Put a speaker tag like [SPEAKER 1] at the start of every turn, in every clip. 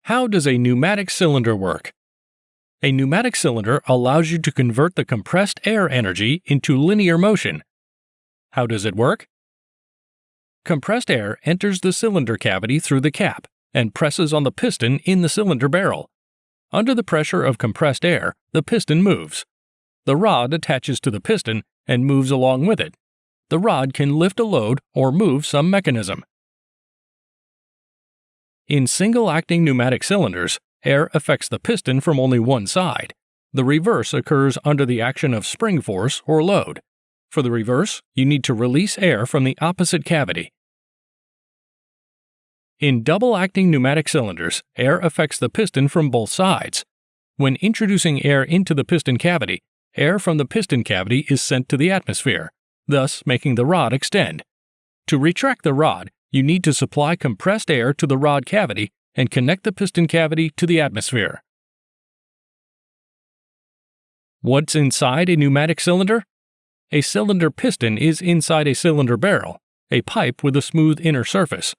[SPEAKER 1] How does a pneumatic cylinder work? A pneumatic cylinder allows you to convert the compressed air energy into linear motion. How does it work? Compressed air enters the cylinder cavity through the cap and presses on the piston in the cylinder barrel. Under the pressure of compressed air, the piston moves. The rod attaches to the piston and moves along with it. The rod can lift a load or move some mechanism. In single-acting pneumatic cylinders, air affects the piston from only one side. The reverse occurs under the action of spring force or load. For the reverse, you need to release air from the opposite cavity. In double-acting pneumatic cylinders, air affects the piston from both sides. When introducing air into the piston cavity, air from the piston cavity is sent to the atmosphere, thus making the rod extend. To retract the rod, you need to supply compressed air to the rod cavity and connect the piston cavity to the atmosphere. What's inside a pneumatic cylinder? A cylinder piston is inside a cylinder barrel, a pipe with a smooth inner surface.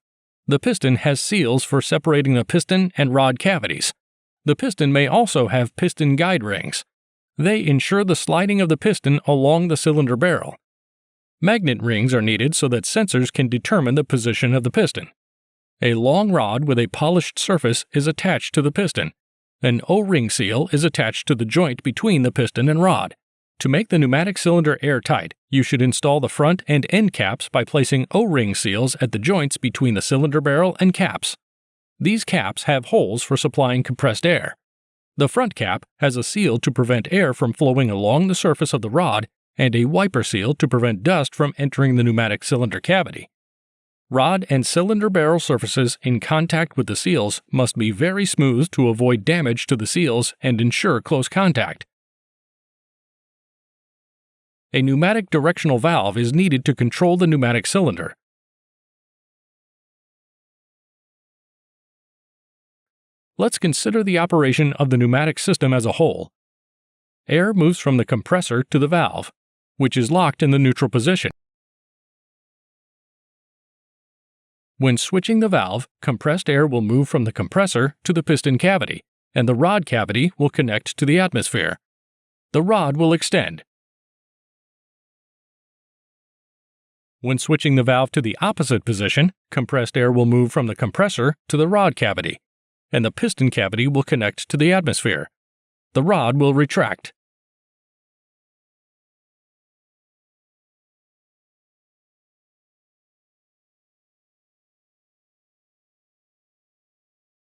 [SPEAKER 1] The piston has seals for separating the piston and rod cavities. The piston may also have piston guide rings. They ensure the sliding of the piston along the cylinder barrel. Magnet rings are needed so that sensors can determine the position of the piston. A long rod with a polished surface is attached to the piston. An O-ring seal is attached to the joint between the piston and rod. To make the pneumatic cylinder airtight, you should install the front and end caps by placing O-ring seals at the joints between the cylinder barrel and caps. These caps have holes for supplying compressed air. The front cap has a seal to prevent air from flowing along the surface of the rod and a wiper seal to prevent dust from entering the pneumatic cylinder cavity. Rod and cylinder barrel surfaces in contact with the seals must be very smooth to avoid damage to the seals and ensure close contact. A pneumatic directional valve is needed to control the pneumatic cylinder. Let's consider the operation of the pneumatic system as a whole. Air moves from the compressor to the valve, which is locked in the neutral position. When switching the valve, compressed air will move from the compressor to the piston cavity, and the rod cavity will connect to the atmosphere. The rod will extend. When switching the valve to the opposite position, compressed air will move from the compressor to the rod cavity, and the piston cavity will connect to the atmosphere. The rod will retract.